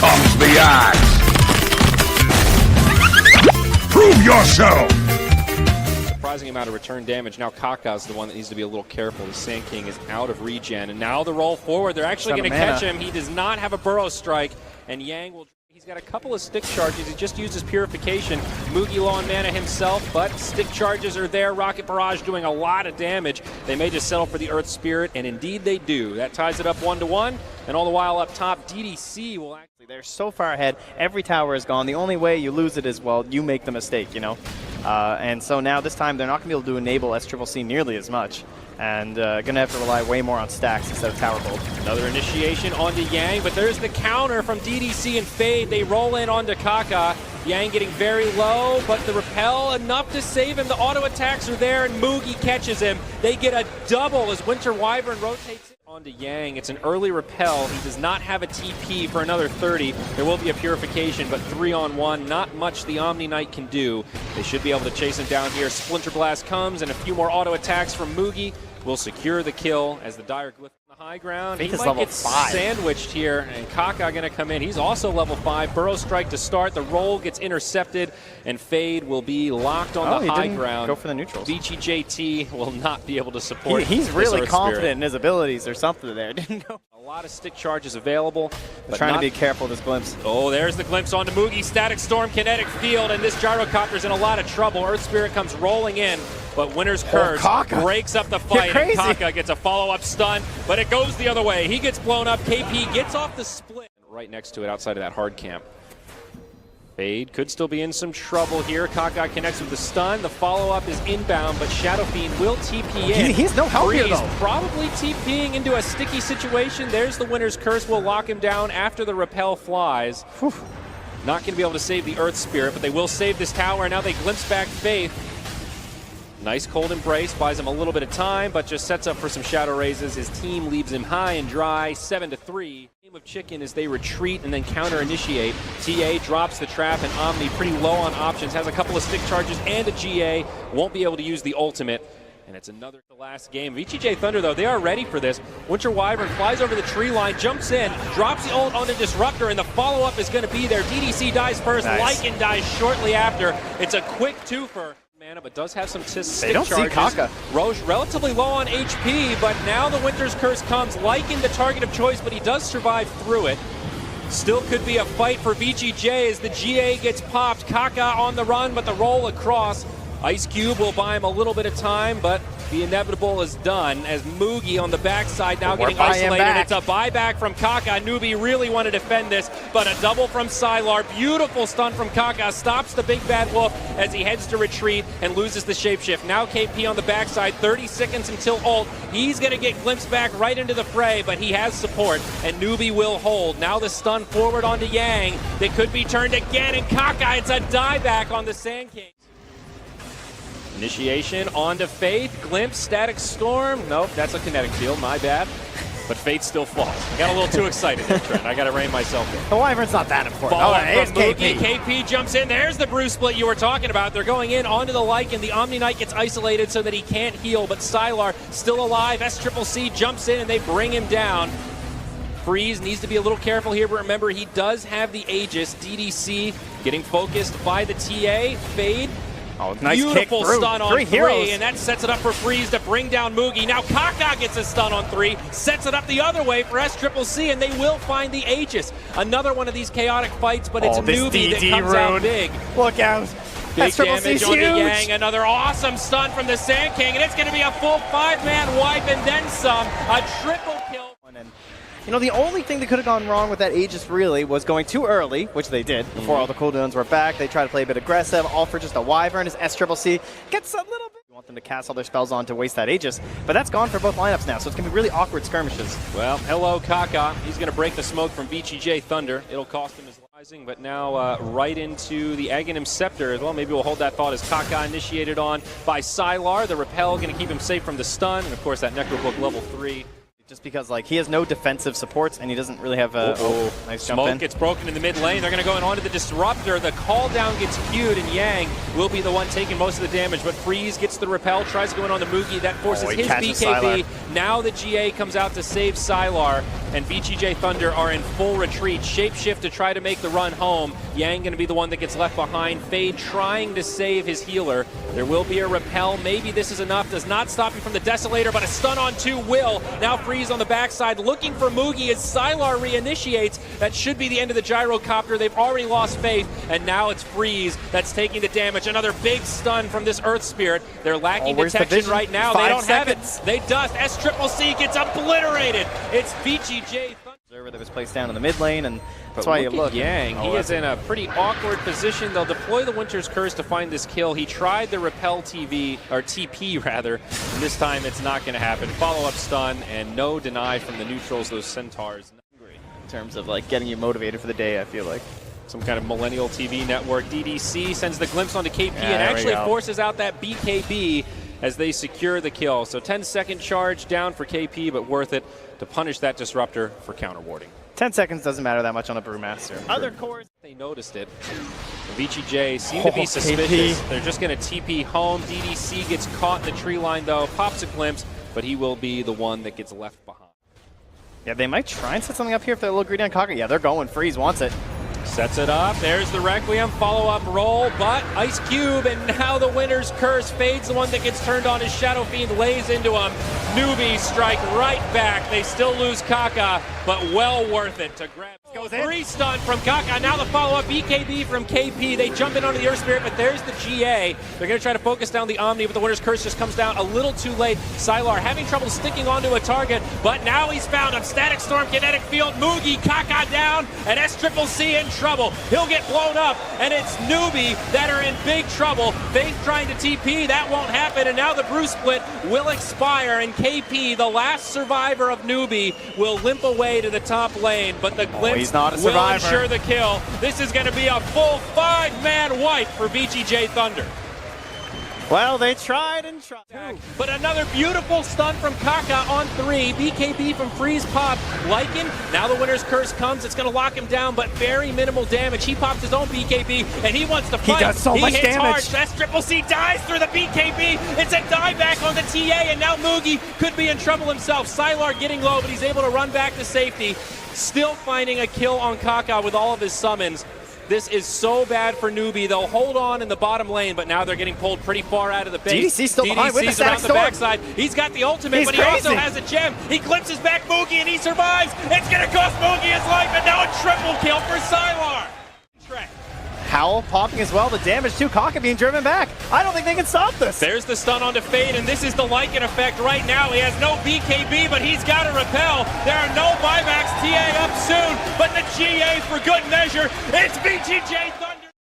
comes the axe. Prove yourself. Surprising amount of return damage. Now Kaka's the one that needs to be a little careful. The Sand King is out of regen, and now the roll forward. They're actually going to catch him. He does not have a burrow strike, and Yang will. He's got a couple of stick charges. He just used his purification. Mugi low on mana himself, but stick charges are there. Rocket Barrage doing a lot of damage. They may just settle for the Earth Spirit, and indeed they do. That ties it up 1-1, and all the while up top, DDC will actually. They're so far ahead. Every tower is gone. The only way you lose it is, well, you make the mistake, you know? And so now this time they're not going to be able to enable SCCC nearly as much. And going to have to rely way more on stacks instead of tower bolt. Another initiation onto Yang, but there's the counter from DDC and Fade. They roll in onto Kaka. Yang getting very low, but the repel enough to save him. The auto attacks are there, and Mugi catches him. They get a double as Winter Wyvern rotates it onto Yang. It's an early repel. He does not have a TP for another 30. There will be a purification, but 3-on-1, not much the Omni Knight can do. They should be able to chase him down here. Splinter Blast comes, and a few more auto attacks from Mugi will secure the kill as the Dire Glyph on the high ground. He might get sandwiched here, and Kaka going to come in. He's also level 5. Burrow Strike to start. The roll gets intercepted, and Fade will be locked on the high ground. Go for the neutrals. VGJ will not be able to support. He's really confident in his abilities or something there. Didn't go. A lot of stick charges available. But trying to be careful with this glimpse. Oh, there's the glimpse onto Mugi. Static Storm, Kinetic Field, and this Gyrocopter's in a lot of trouble. Earth Spirit comes rolling in, but Winter's Curse breaks up the fight. And Kaka gets a follow-up stun, but it goes the other way. He gets blown up. KP gets off the split. Right next to it, outside of that hard camp. Fade could still be in some trouble here. Kaka connects with the stun. The follow-up is inbound, but Shadow Fiend will TP in. He's no help here, though. Probably TPing into a sticky situation. There's the Winter's Curse. Will lock him down after the repel flies. Whew. Not going to be able to save the Earth Spirit, but they will save this tower. Now they glimpse back Faith. Nice cold embrace, buys him a little bit of time, but just sets up for some shadow raises. His team leaves him high and dry, 7-3. Game of chicken as they retreat and then counter initiate. TA drops the trap, and Omni pretty low on options, has a couple of stick charges and a GA, won't be able to use the ultimate. And it's another the last game. VGJ Thunder, though, they are ready for this. Winter Wyvern flies over the tree line, jumps in, drops the ult onto Disruptor, and the follow-up is going to be there. DDC dies first, Lycan dies shortly after. It's a quick twofer. Mana, but does have some stick charges. See Kaka. Roche relatively low on HP, but now the Winter's Curse comes. Lycan the target of choice, but he does survive through it. Still could be a fight for VGJ as the GA gets popped. Kaka on the run, but the roll across. Ice Cube will buy him a little bit of time, but the inevitable is done as Mugi on the backside now getting isolated. It's a buyback from Kaka. Newbee really want to defend this, but a double from Sylar. Beautiful stun from Kaka. Stops the big bad wolf as he heads to retreat and loses the shapeshift. Now KP on the backside, 30 seconds until ult. He's going to get glimpsed back right into the fray, but he has support, and Newbee will hold. Now the stun forward onto Yang. They could be turned again, and Kaka, it's a dieback on the Sand King. Initiation onto Faith, glimpse, Static Storm. Nope, that's a kinetic field, my bad. But Faith still falls. I got a little too excited there, Trent. I got to rein myself in. The Wyvern's not that important. It's KP. KP jumps in. There's the bruise split you were talking about. They're going in onto the Lycan. The Omni Knight gets isolated so that he can't heal, but Sylar still alive. SCCC jumps in and they bring him down. Freeze needs to be a little careful here, but remember, he does have the Aegis. DDC getting focused by the TA. Fade. Oh, nice beautiful kick stun on three, and that sets it up for Freeze to bring down Mugi. Now Kaka gets a stun on 3, sets it up the other way for SCCC, and they will find the Aegis. Another one of these chaotic fights, but it's Newbee that comes out big. Look out. Big damage on the Yang. Another awesome stun from the Sand King, and it's going to be a full 5-man wipe and then some. A triple kill. You know, the only thing that could have gone wrong with that Aegis really was going too early, which they did, before all the cooldowns were back. They tried to play a bit aggressive, all for just a Wyvern as SCCC gets a little bit. You want them to cast all their spells on to waste that Aegis, but that's gone for both lineups now, so it's going to be really awkward skirmishes. Well, hello Kaka. He's going to break the smoke from VGJ Thunder. It'll cost him his rising, but now right into the Aghanim Scepter as well. Maybe we'll hold that thought as Kaka initiated on by Sylar. The repel going to keep him safe from the stun, and of course that Necrobook level 3. Just because, like, he has no defensive supports and he doesn't really have a nice jump in. Smoke gets broken in the mid lane. They're going to go in onto the Disruptor. The call down gets queued, and Yang will be the one taking most of the damage. But Freeze gets the repel, tries to go in on the Mugi. That forces his BKB Now the GA comes out to save Sylar, and VGJ Thunder are in full retreat. Shapeshift to try to make the run home. Yang going to be the one that gets left behind. Fade trying to save his healer. There will be a repel. Maybe this is enough. Does not stop him from the Desolator, but a stun on 2 will. Now Freeze on the backside looking for Mugi as Sylar reinitiates. That should be the end of the Gyrocopter. They've already lost faith, and now it's Freeze that's taking the damage. Another big stun from this Earth Spirit. They're lacking detection right now. They don't have it. They dust. SCCC gets obliterated. It's VGJ Thunder That was placed down in the mid lane, and that's why you look look. at Yang. He is in a pretty awkward position. They'll deploy the Winter's Curse to find this kill. He tried the repel TP rather. And this time it's not going to happen. Follow-up stun and no deny from the neutrals, those Centaurs. In terms of like getting you motivated for the day, I feel like. Some kind of millennial TV network. DDC sends the glimpse onto KP and there actually forces out that BKB as they secure the kill. So 10-second charge down for KP, but worth it to punish that disruptor for counter warding. 10 seconds doesn't matter that much on a Brewmaster. Other cores. They noticed it. The VGJ seem to be suspicious. KP. They're just going to TP home. DDC gets caught in the tree line though, pops a glimpse, but he will be the one that gets left behind. Yeah, they might try and set something up here if they're a little greedy on Kaka. Yeah, they're going. Freeze wants it. Sets it up. There's the Requiem follow-up roll, but Ice Cube, and now the Winter's Curse. Fade's the one that gets turned on as Shadow Fiend lays into him. Newbee strike right back. They still lose Kaka, but well worth it to grab. Goes in. 3 stun from Kaka. Now the follow-up BKB from KP. They jump in onto the Earth Spirit, but there's the GA. They're going to try to focus down the Omni, but the Winter's Curse just comes down a little too late. Sylar having trouble sticking onto a target, but now he's found him. Static Storm, Kinetic Field, Mugi, Kaka down, and SCCC in trouble. He'll get blown up, and it's Newbee that are in big trouble. Faith trying to TP, that won't happen, and now the Brew Split will expire, and KP, the last survivor of Newbee, will limp away to the top lane, but the glimpse he's not a will survivor. ensure the kill. This is going to be a full 5-man wipe for VGJ Thunder. Well, they tried and tried. But another beautiful stun from Kaka on 3. BKB from Freeze pop. Lycan, now the Winter's Curse comes. It's going to lock him down, but very minimal damage. He pops his own BKB, and he wants to fight. He does so much hits damage. Hard. SCCC dies through the BKB. It's a dieback on the TA, and now Mugi could be in trouble himself. Sylar getting low, but he's able to run back to safety. Still finding a kill on Kaka with all of his summons. This is so bad for Newbee. They'll hold on in the bottom lane, but now they're getting pulled pretty far out of the base. DDC's still behind with the Static around the Storm. backside. He's got the ultimate, He's but he crazy. also has a gem. He glimpses back Mugi, and he survives. It's going to cost Mugi his life, and now a triple kill for Sylar. Howl popping as well. The damage to Kaka being driven back. I don't think they can stop this. There's the stun onto Fade, and this is the Lycan effect right now. He has no BKB, but he's got a repel. There are no buybacks. TA up soon, but the GA for good measure. It's VGJ Thunder.